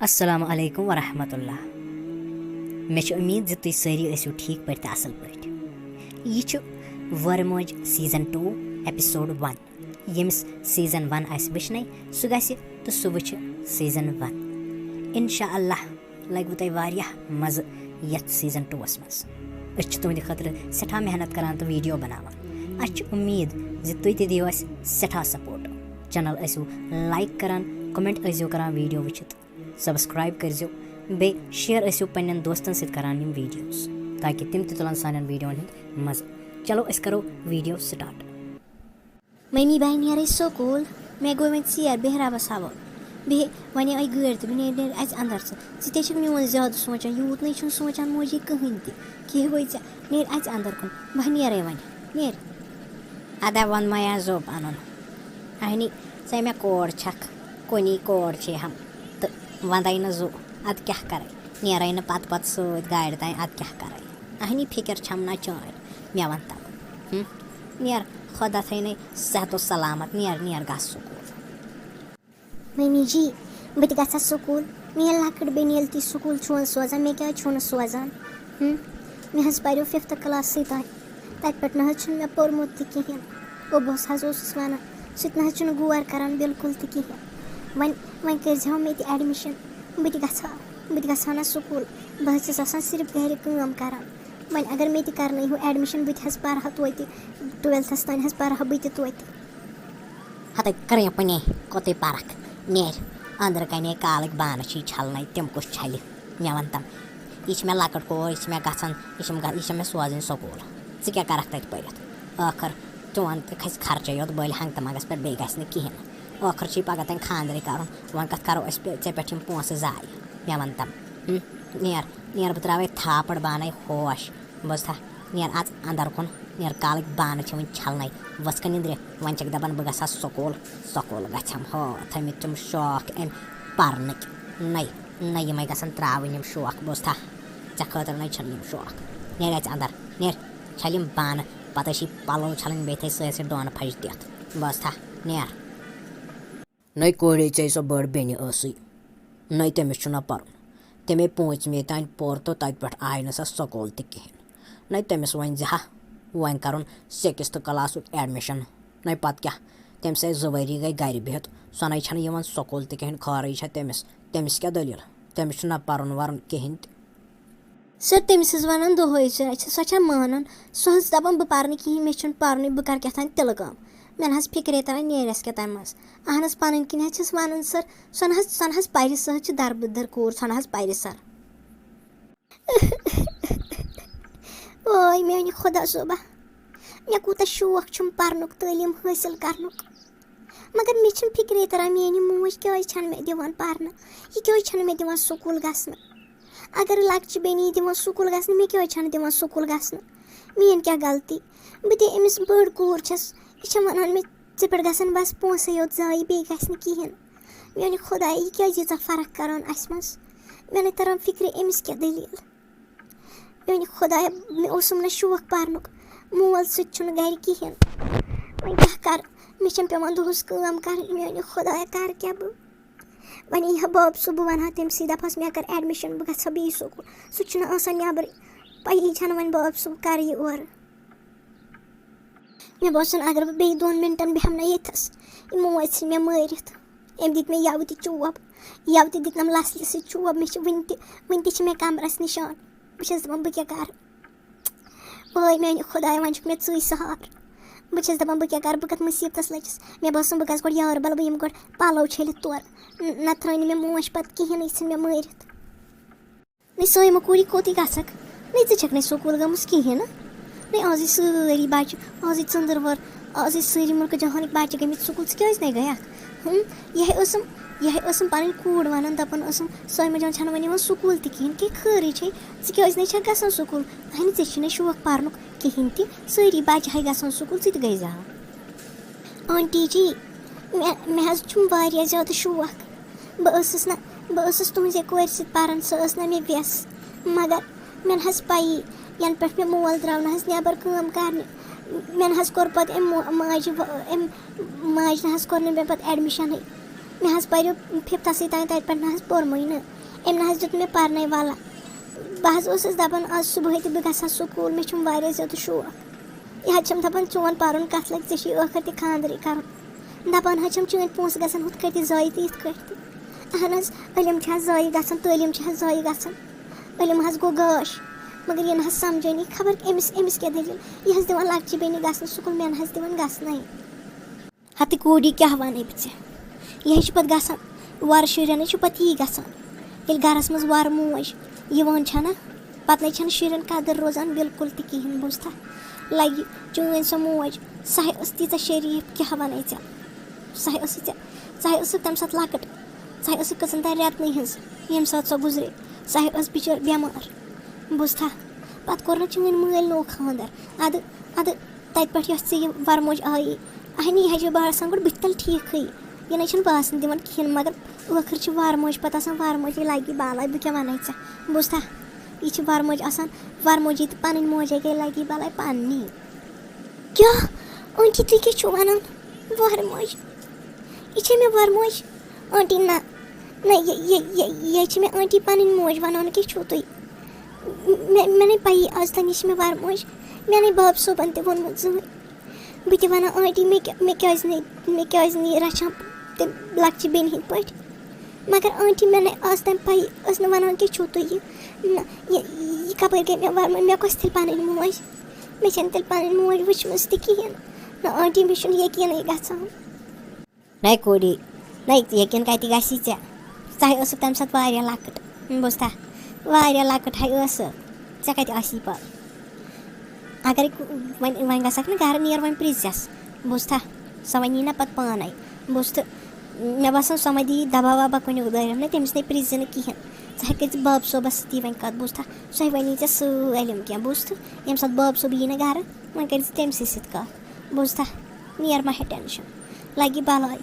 अस्सलामु अलैकुम वरहमतुल्लाह। मे उम्मीद ज तुम सारी ऐसो ठीक पे असल पे। यह वरमोज सीजन 2 एपिसोड 1 यमिस सीजन 1 आस वचन सह गि तो सह वच सीजन 1 इंशाअल्लाह लग तुम वारियाह मज़ यथ सीजन 2 मज। तुंद खतर सठा मेहनत करान तो वीडियो बनावान। उम्मीद ज तुम दियो अस सठा सपोर्ट। चैनल ऐसो लाइक करान, कमेंट ऐसो करान वीडियो वचित, सब्सक्राइब करजो बे शेयर ऐसो पन्न दोस्तन सत करान यम वीडियोस ताकि तिम ते तुलन सानन वीडियो हंद मज़। चलो अस करो वीडियो स्टार्ट। मम्मी बहन नेरे स्कूल मे गो वो सैर बेहरा बसाव बे वन आई गड़ तो नेर अज अंदर से मीन ज्यादा सोचान यूत नहीं सोचान मोजी कहें कह गई ऐ नेर अज अंदर कुन बह नेरे वन नेर अदा वन माया जो पन अहनी से मे कोर छक कोनी कोर छे हम तो वंदे न जो अद क्या कर नेर न पत पत सत गाड़ तान अद क्या कर अहनी फिक्र छम ना चान मे वन तब नेर खुदा थे सेहत सलामत नेर नेर ग स्कूल। मम्मी जी बह ग स्कूल मे लकट बेन ये तुम स्कूल छो सोजान मे क्या छो सोजान मे पो 5th क्लास तान तत पे न मे पोर्मुत कहें ओबस वन सह न गौर कर बिल्कुल कहें वन वन कर मे एडमिशन बह गा ना स्कूल बह सिर्फ घर काम कर वन अगर मे कर एडमिशन बह पढ़ा तो 12th तान पढ़ा बह तो हत कर पने कोत परख नेर अंदर कने काल बान छलन तम कुछ छल मे वन तम यह मे लकट कोर मे गह मे सोजन स्कूल ज क्या कर तत पढ़ आखिर चोन तो खस खर्चे योत बल हंग तमंगस पे बे गि कहें आखिर पगह तन खानदर कर वन कत करो ऐ पे पोस जाय मे वन तम नेर नेर बह त्रा थापड़ बान होश बस था नेर आज अंदर कुन नेर काल बान वन छलन वस निंद्र वन दपान बह ग स्कूल स्कूल गम हो थमित तुम शौक अम पर्न न यम गन त्रावन शौक बस था ऐ खतर न शौक नेर अच अंदर नेर छल बान पत पलो छलन बे थे डोन फज दिथ बस था नेर न कोड़े चे सो बड़ बेन न तमिस पर्न तमे 5वीं तान पोर तो तत पे आय न स्कूल कहें न तमिस वन हा वन कर 6th क्लास एडमिशन न पत क्या तम से 2 वरी गई गर बिहत सो न स्कूल कहें खारज तमिस तमिस क्या दलील तमिस पर्न वर्न कहें सर तमिस वन दोहे सो मान सह दपान बह पर्न कहें मे पर्न बह कर क्या तिल काम मे फिक्रे तरह नेरस क्या तम मज अहन पन किन वन सर सह पर सह दरबदर कोर सह पर सर ओय मे खुदा सोबा मे कूत शौक पर्नुक तालीम हासिल कर मगर मे फिक्रे तरह मेरी मोज क्या मे दिवान पर्न यह क्या मे दिवान स्कूल गसन अगर लक्च बेनी दिवान स्कूल गसन मे क्या दिवान स्कूल गसन मेन क्या गलती बह अमिस बड़ कोर यह वन मे ऐ पे गसन बस पोसे योत जाय बे गि कहें मे खुदा यह क्या यीजा फर्क करान अस मज मे न तरह फिक्रे अमिस क्या दलील मे खुदा मे ओसम न शौक पर्नुक मोल सत गर कहें वो क्या कर मे पे दोहस काम कर मे खुदा कर क्या बह वन यह बाब सो बह वन तम दपस मे कर एडमिशन बह ग बे स्कूल सह नबर पी वन बाब सो कर यह और मे बसान अगर बह बे 2 मिनटन बेहम ना यथस मोज मे मारित अम दित मे यव चोब यव दितनम लसल सो चोब मे वन मे कमरस निशान बस दपान बह क्या कर ओय मे खुदा वन मे च सहार बस दपान बह क्या कर बह कत मुसीबत लगिस मे बसान बह गो यार बल बह गो पलो छलित तौर न त्र मे मोज पत कहें मे मारित न सम कूरी कोत गक न छक न स्कूल गमस कहें न आज सारी बच्चे आज चंदरवर आज सारी मुल्क जहान बच्चे गमित स्कूल क्या न यह पन कूड़ वन दपान सोम जान वन स्कूल कहें कि खरी क्या गसान स्कूल अहन ऐ शौक पर्नुक कहें सारी बच्चे गसान स्कूल गई जा आंटी जी मे वारिया ज़्यादा शौक बह तुजे कोर सर सह मे वेस मगर मे पी यन पे मे मोल द्राव नबर काम कर मे कोर पे माज कोर मे पे एडमिशन मे हज पर्यो 5th तान तत पे ना पोरमुई न एम ना दित मे पारने वाला बह दपान आज सुबह तो बह गा स्कूल मे वारिया ज़्यादा शौक यह दपान चोन पारुन कत लग ऐ ٲخر ते खानदर कर दपान चन पोस गसन हुत कत जाय तो इत अहन इलम जाय गसन तलीम जाय गसन इलम गो गाश मगर यह ना समझानी खबर अमिस क्या दलील यह दिवान लक्चि बेनी गसन स्कूल मे ना दिवान गसन हत कूड़ी क्या वन बे यह पे गसान वार शुरन पे यी गसान गरस मज वार मोज ना पे ना शुरन कदर रोजान बिल्कुल तहन बुझा लगे चोन सो मोज सह तीचा शरीफ क्या वन सह तम सात लकट सह कसन तान रेतन हज ये सात सो गुजरे सह बिचार बेमार बुझा पे कोर चोन मल नो खानदर अद अद तत पे वरमोज आई अहनी यह बासान गो बल ठीक यह ना बासन दिवान कहें मगर ٲخر वरमोज पे वरमोज लगे बालाय बह क्या वन बुझा यह वरमोज वरमोजी तो पन मोजे गई लगी बालाय पन्नी क्या आंटी तुम क्या वन वरमोज यह मे वरमोज आंटी ना ये मे आंटी पन मोज वन क्या तुम मे नहीं पी आज तक यह मे वरमोज मे नहीं बाब सोबन ते वोनमुत ज़हन बह वन आंटी मे क्या रचान तम लक्चि बेन हिंद पे मगर आंटी मे आज तम पी वन क्या तुम यह कप गई मे वरमोज मे कस तेल पन मोज मे तेल पन मोज वुचम तहन ना आंटी मे यकीन गसान ना कूड़ी ना यकीन कत गे सह तम सात लकट बुझा वारिया लकट े कत पे अगर वन गसक ना घर नीर वन प्रिजस बुझा सो वनी ना पे पान बुझ तो मे बासान सो दी दबा वबा कुन उदरम ना तमिस ना प्रिज कहें े बाब सोबस सी वन कत बुझा सो वनी सलम क्या बुझ तो ये सात बाब सोब यी ना घर वन कर तमस सत बुझा नीर मा टेंशन लगे बलाय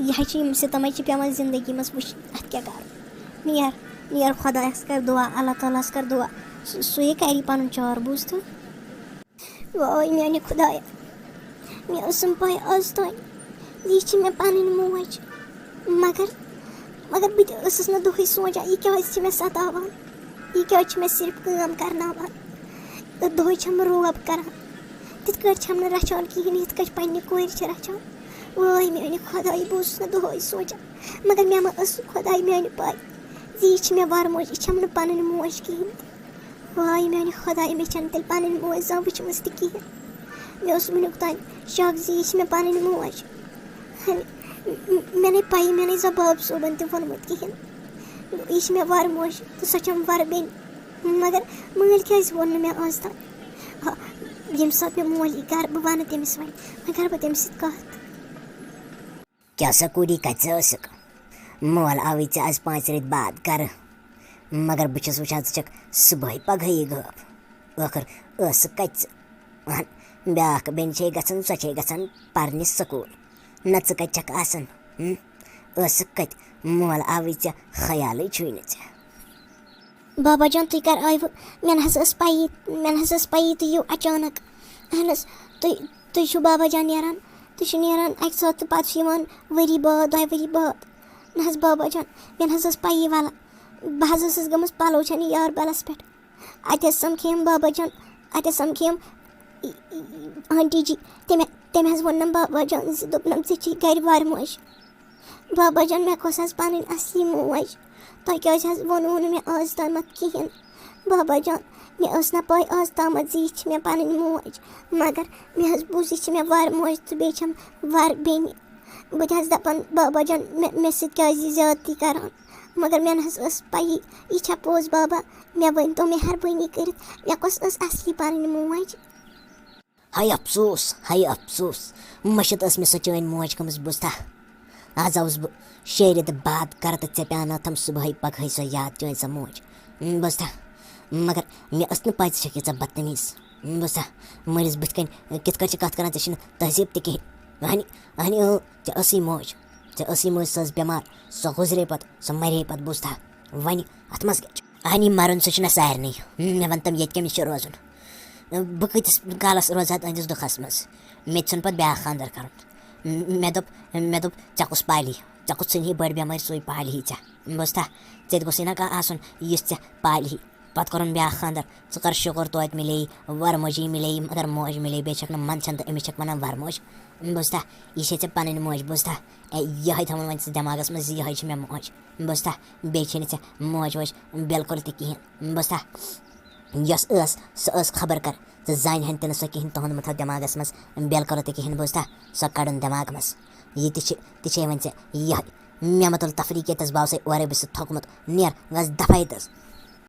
यह सितम पे जिंदगी मज वो अत क्या कर नीर खुदायस कर दुआ अल्लाह तालास कर दुआ सो कर पन चार बुझ तो वाय मे खुदाया मे पे आज तान यह मे पन मोज मगर बस ना दुह सोचान यह क्या मे सतावान यह क्या मे सिर्फ काम करनावान दुह रोब कर तिथ ना रचान कहें यथ पे कोर रचान वाय मे खुदाई बस ना दुह सोचान मगर मे मा खुदाई मे पे यह मे वरमोज यह पन मोज कहें वाय मे खुदाई मे तेल पन मोज जा वुचमस तहन मे वुनुक तान शक यह मे पन मोज मे नहीं पी मे नहीं बाब सोबन ते वोनमुत कहें यह मे वरमोज तो सो वर बेन मगर मल क्या वोन मे आज तान ये सात मे मोल घर बह वन तमिस वन कर बह तमिस कत क्या कूड़ी कत मोल आव आज 5 रेत बाद कर मगर बस वुचान क सुबह पगह गब ٲخر कत ब्या बेन गसान सो गसान परने स्कूल ना कत आसान कत मोल आव ख्याल छुन बाबा जान तुम कर आयु मे ना पी तुम यू अचानक अहन तुम बाबा जान नीरान अक साथ तो पे वरी बाद 2 वरी बाद ना बाबा जान मे ना पी वाला बह गमस पलो छन यार बलस पे अत समखेम बाबा जान अत समखेम आंटी जी तम वोनम बाबा जान दोपनम चे घर वरमोज बाबा जान मे कस पन असली मोज तुम क्या वोनू मे आज तम कहें बाबा जान मे ना पे आज तम यह मे पन मोज मगर मे बुझ यह मे वरमोज तो बे वर बेन बह दपान बाबा जान मे क्या ज्यादती करान मगर मे ना पी यह पोज बाबा मे वन तो मेहरबानी कर मे कस असली पन मोज हाय अफसोस मशत मे सो चन मोज गमस बुझा आज आउस बह 6 रेत बाद कर तो ऐ पे तम सुबह पगह सो याद चन सो मोज बुझा मगर मे ना पा यीज बदतमीज बुझा मलिस बुथ कन कित कत कर तहजीब तह अहनी मोज मोज सो बेमार सो गुजरे पे सो मरे पे बुझा वन अत मज अहनी मरन सो सारे मे वन तम ये कमिस रोजन बह कतिस कालस रोजा दुखस मज मे पे ब्या खानदर कर मे दोप चे कुस पाली ژےٚ کُس ژھٕنہِ بٔڑ بٮ۪مٲرۍ سُے پالہِ ہی ژےٚ بوٗزتھا ژےٚ تہِ گوٚژھُے نہ کانٛہہ آسُن یُس ژےٚ پالہِ ہی پَتہٕ کوٚرُن بیٛاکھ خاندر ژٕ کر شُکُر توتہِ مِلے وَرموجی مِلے مگر موج مِلے بیٚیہِ چھَکھ نہٕ منٛدچھان تہٕ أمِس چھَکھ وَنان وَرموج بوٗزتھا یہِ چھے ژےٚ پَنٕنۍ موج بوٗزتھا یِہوٚے تھاوُن وۄنۍ ژٕ دٮ۪ماغَس منٛز یِہوٚے چھِ مےٚ موج بوٗزتھا بیٚیہِ چھے نہٕ ژےٚ موج ووج بِلکُل تہِ کِہیٖنۍ بوٗزتھا یۄس ٲس سۄ ٲس خبر کر ژٕ زانہِ ہن تہِ نہٕ سۄ کِہیٖنۍ تُہُنٛد مہٕ تھاو دٮ۪ماغَس منٛز بِلکُل تہِ کِہیٖنۍ بوٗزتھا سۄ کَڑُن دٮ۪ماغ منٛز یہِ تہِ چھے وۄنۍ ژےٚ یِہوٚے مےٚ مہ تُل تفریٖق ییٚتَس باوسَے اورَے بہٕ چھُس تھوٚکمُت نیر گژھ دَفا ییٚتَس